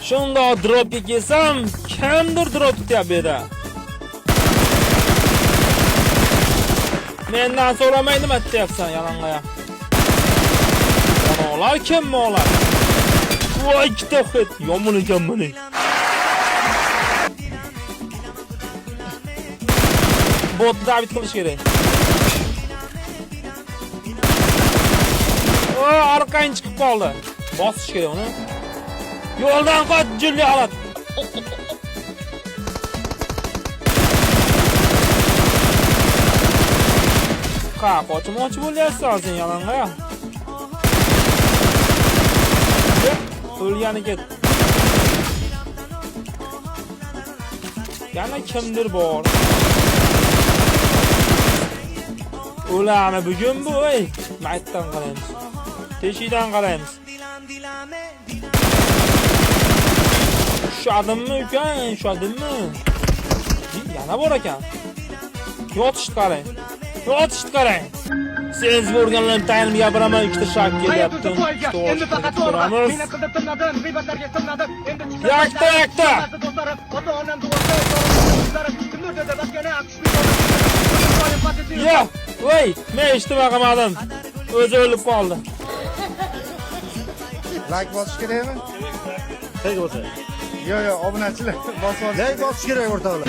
Shunda dropga kelsam, kimdir drop tutyapti bu yerda. Mendan so'ramay nima deyapsan, yalang'oyoq. Olar kimmi olar? Voy ikkita hit, yomon ekan buni. Botni David qilish kerak. O, orqaga chiqib qoldi. Bosish kerak uni. Yo'ldan qoch, Julli oladi. Qochmoqchi bo'lyapsan hozir yalang'oyoq. O'lgani ket. Yana kimdir bor. Ularni bugun bu, ey, maytdan qaraymiz. Teshikdan qaraymiz. Ushadimmi ukan, ushadimmi? Yana bor ekan. Yotishni qarang. Yotishni qarang. Siz bo'lganlarni tayinib gapiraman, ikkita shak kelyapti. Endi faqat to'g'ri. Meni qilib tirnadim, g'iybatlarga tirnadim. Endi yakta. Ya, voy, men eshitib qolmadim. O'zi o'lib qoldi. Like bosish kerakmi? Qayerga bo'lsa? Yo'q, obunachilar bosib. Like bosish kerak o'rtoqlar.